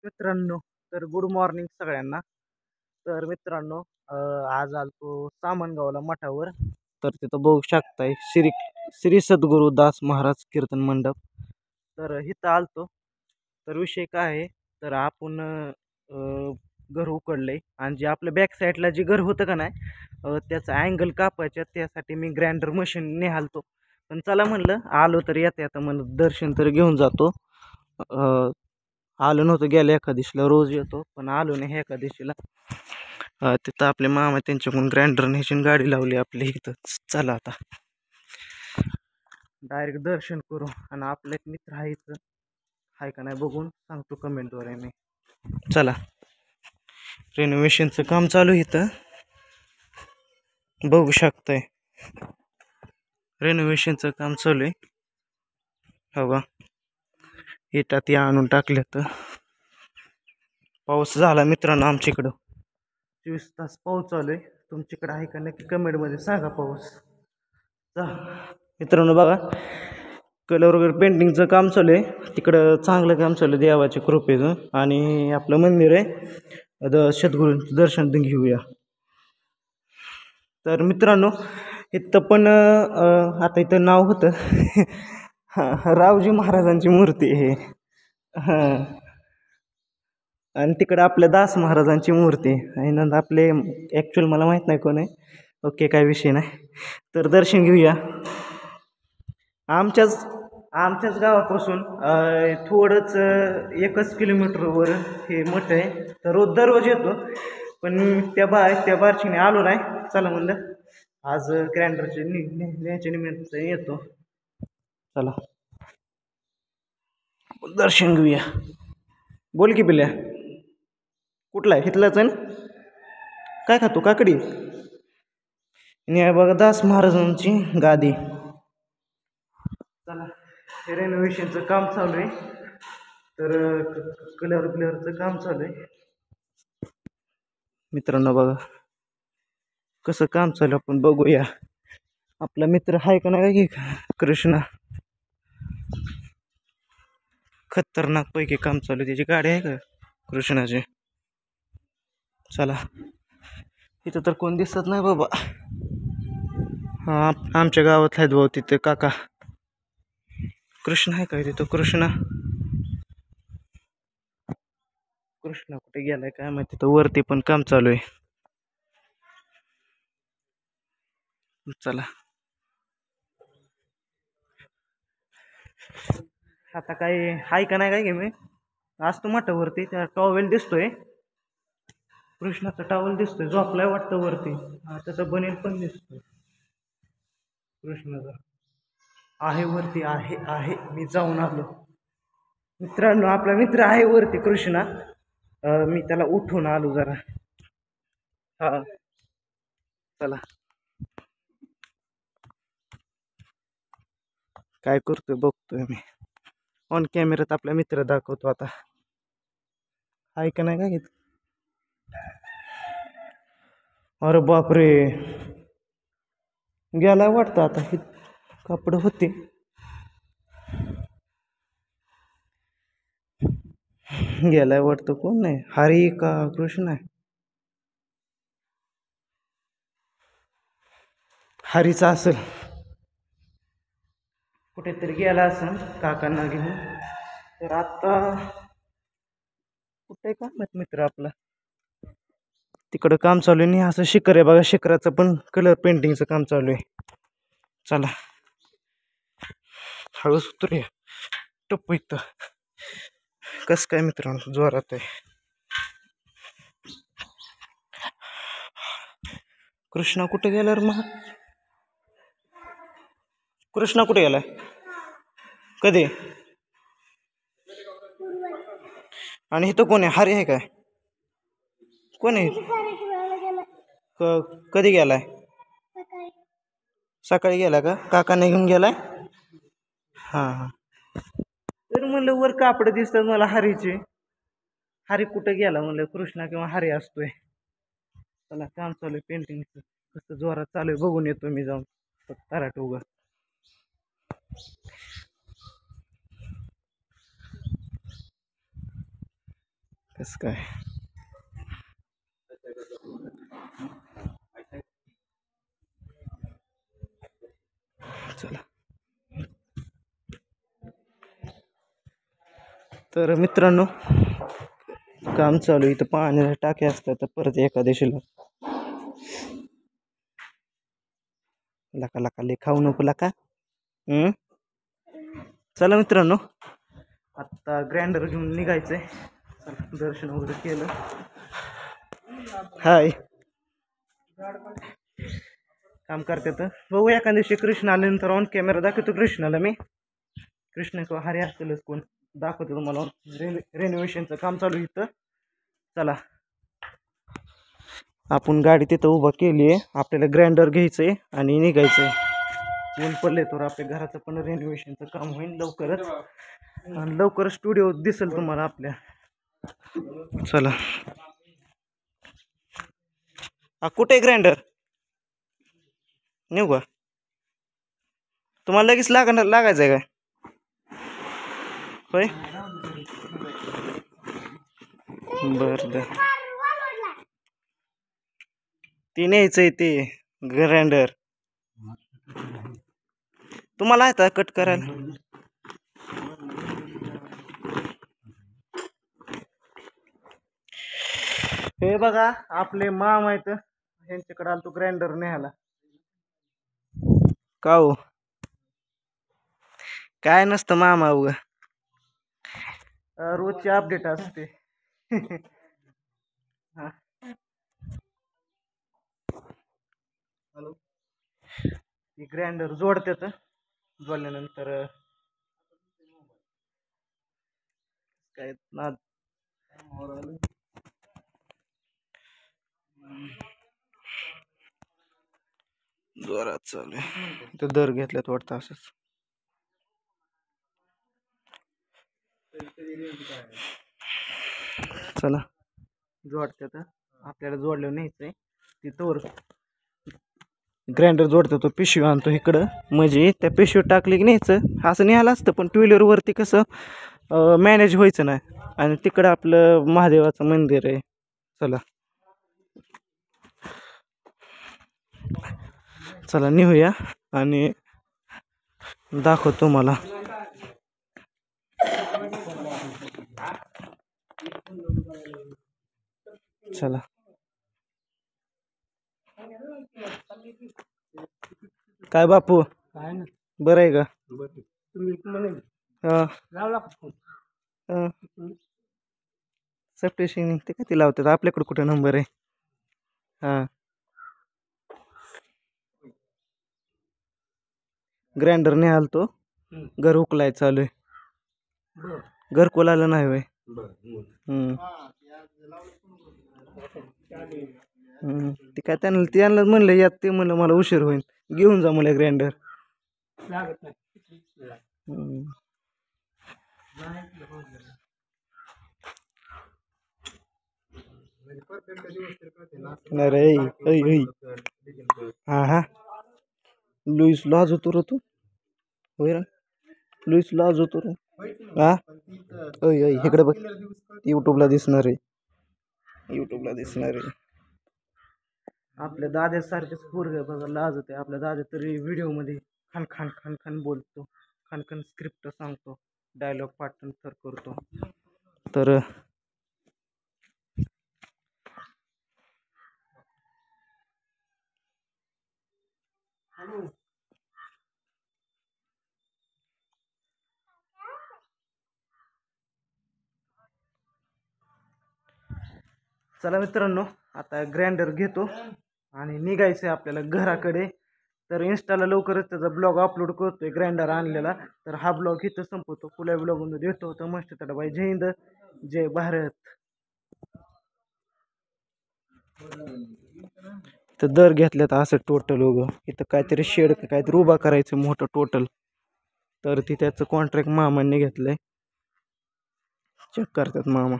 मित्रांनो, तर good morning सगळ्यांना. तर मित्रांनो, आज आलतो सामनगावला मठावर. तर तिथं बघू शकताय श्री सद्गुरू दास महाराज कीर्तन मंडप. तर इथं आलतो. तर विषय काय आहे, तर आपण घर उकडलंय आणि जे आपल्या बॅक साईडला जे घर होतं का नाही, त्याचा अँगल कापायच्या त्यासाठी मी ग्राइंडर मशीन निघालतो. पण चला म्हणलं, आलो तर येता येता म्हणलं दर्शन तर घेऊन जातो. आलो नव्हतं गेल्या एकादशीला, रोज येतो पण आलो नाही एकादशीला. तिथं आपले मामा त्यांच्याकडून ग्राइंडर न्यायची गाडी लावली आपल्या इथं. चला आता डायरेक्ट दर्शन करू. आणि आपले एक मित्र आहे इथं, आहे का नाही बघून सांगतो कमेंटवर आहे मी. चला, रेनोव्हेशनचं काम चालू इथं बघू शकताय. रेनोव्हेशनचं काम चालू आहे. हो का, इटात या आणून टाकल्या. तर पाऊस झाला मित्रांनो आमच्या इकडं. 24 तास पाऊस चालू आहे. तुमच्याकडे आहे का नक्की कमेंटमध्ये सांगा. पाऊस मित्रांनो बघा, कलर वगैरे पेंटिंगचं काम चालू आहे. तिकडं चांगलं काम चालू आहे देवाच्या कृपेचं. आणि आपलं मंदिर आहे, सद्गुरूंचं दर्शन घेऊया. तर मित्रांनो, इथं पण आता इथं नाव होतं रावजी महाराजांची मूर्ती आहे. हां, आणि तिकडं आपल्या दास महाराजांची मूर्ती आहे. आणि आपले ॲक्च्युअल मला माहीत नाही कोण आहे. ओके, काय विषय नाही. तर दर्शन घेऊया. आमच्याच आमच्याच गावापासून थोडंच 1 किलोमीटरवर हे मठ आहे. तर दररोज येतो, पण त्या बारशीने आलो नाही. चला म्हणलं आज ग्राइंडरचे न्यायच्या निमित्त येतो. चला दर्शन घेऊया. बोल की पिल्या, कुठला आहे? इथलाच आहे ना? काय खातो? काकडी. आणि बघा दास महाराजांची गादी. चला, हे रेनोव्हेशनचं काम चालू आहे. तर कलरचं काम चालू आहे मित्रांनो. बघा कसं काम चालू, आपण बघूया. आपला मित्र आहे का नाही कृष्णा, खतरनाक पैकी काम चालू. त्याची गाडी आहे का कृष्णाची? चला, इथं तर कोण दिसत नाही बाबा. हा, आमच्या गावात आहेत भाऊ तिथे काका. कृष्ण आहे का तिथं? कृष्णा कुठे गेलाय काय माहिती. तिथं वरती पण काम चालू आहे. चला, आता काय हाय का नाही काय घे मी आज तो मठावरती. त्या टॉवेल दिसतोय, कृष्णाचा टॉवेल दिसतोय. झोपलाय वाटतं वरती. त्याचा बनेल पण दिसतोय कृष्णाचा. आहे वरती, आहे मी जाऊन आलो मित्रांनो. आपला मित्र आहे वरती कृष्णा. मी त्याला उठून आलो जरा. हा, चला काय करतोय बघतोय मी. ऑन कॅमेऱ्यात आपला मित्र दाखवतो आता. आहे का नाही काय? अरे बापरे, गेला वाटतं आता. ही कपडे होते, गेलाय वाटतं. कोण नाही, हरी का कृष्ण आहे? हरीचा असेल, कुठेतरी गेला असेल काकांना घेऊन. तर आता कुठे काम आहेत मित्र आपला? तिकडं काम चालू आहे. नाही असं शिखर आहे बघा, शिखराचं पण कलर पेंटिंगचं काम चालू आहे. चला हळूच उतरूया. टप्पू इथं कसं काय मित्रांनो, जोरात आहे. कृष्णा कुठे गेला रे? मग कृष्णा कुठे गेलाय? कधी? आणि इथं कोण आहे? हरी आहे काय? कोण आहे? कधी गेलाय? सकाळी गेला का? काकाने घेऊन गेलाय. हां, तर म्हणलं वर कापड दिसतात मला हरीचे. हरी कुठे गेला म्हणलं, कृष्णा किंवा हरी असतोय. चला, काम चालू आहे पेंटिंगचं. कसं जोरात चालू आहे बघून येतो मी जाऊन. तराट उगा कसं काय चला. तर मित्रांनो काम चालू इथं पाण्याच्या टाक्या असतात तर परत एका दिवशीला लका लका ले खाऊ नको लका. चला मित्रांनो आता ग्राइंडर घेऊन निघायचंय. दर्शन वगैरे केलं. हाय काम करतात बघू एका दिवशी कृष्ण आल्यानंतर ऑन कॅमेरा दाखवतो. कृष्णाला मी कृष्ण किंवा हरी असतीलच कोण दाखवतो तुम्हाला. रेनोव्हेशनचं काम चालू इथं. चला आपण गाडी तिथं उभा केली आहे. आपल्याला ग्राइंडर घ्यायचंय आणि निघायचंय. ऊन पडले तर आपल्या घराचं पण रेनोव्हेशनचं काम होईल लवकरच आणि लवकरच स्टुडिओ दिसेल तुम्हाला आपल्या. चला कुठे ग्राइंडर नेऊ का तुम्हाला लगेच लागायचं आहे काय होय बर ते न्यायचंय ते ग्राइंडर तुम्हाला आहे कट करायला. हे बघा आपले माम आहेत ह्यांच्याकडे आलतो ग्राइंडर न्यायला. का हो काय नसतं मामा उगा रोजची अपडेट असते. हॅलो ग्राइंडर जोडतात. जोडल्यानंतर काय नाद जोरात चालू आहे. तर दर घेतल्यात वाटतं असंच. चला जोडतात आपल्याला जोडलं न्यायचंय तिथं. ग्राइंडर जोडतो तो पिशवी आणतो इकडं म्हणजे त्या पिशवीत टाकली की न्यायचं असं न्यायला असतं. पण टू व्हीलरवरती कसं मॅनेज व्हायचं नाही. आणि तिकडं आपलं महादेवाचं मंदिर आहे. चला चला नेऊया आणि दाखवतो मला. चला काय बापू बरं आहे का सप्टेशिंग ते किती लावतात आपल्याकडे कुठे नंबर आहे. हां ग्राइंडर नाही आलतो घर उकलाय चालू आहे. घरकुल आलं नाही होय. ते काय त्यांना म्हणलं यात ते म्हणलं मला उशीर होईल घेऊन जा मला ग्राइंडर. अरे हा हा लुईस लाज होतो रे तू होय लुईस लाज होतो रे. हा इकडे बघ युट्यूबला दिसणार आहे. युट्यूबला दिसणार आहे. आपल्या दाद्यासारखेच पोरग बघा लाज होते. आपल्या दादा तरी व्हिडिओ मध्ये खान खान खान खान बोलतो. खान खान स्क्रिप्ट सांगतो. डायलॉग पाठांतर करतो. तर चला मित्रांनो आता ग्राइंडर घेतो आणि निघायचंय आपल्याला घराकडे. तर इंस्टाला लवकरच त्याचा ब्लॉग अपलोड करतोय ग्राइंडर आणलेला. तर हा ब्लॉग इथं संपवतो. पुढल्या ब्लॉगमध्ये भेटतो. तर मस्त तर बाई जय हिंद जय भारत. तर दर घेतल्यात असं टोटल उगं इथं काहीतरी शेड काहीतरी उभा करायचं मोठं टोटल. तर ती त्याचं कॉन्ट्रॅक्ट मामांनी घेतलंय. चेक करतात मामा.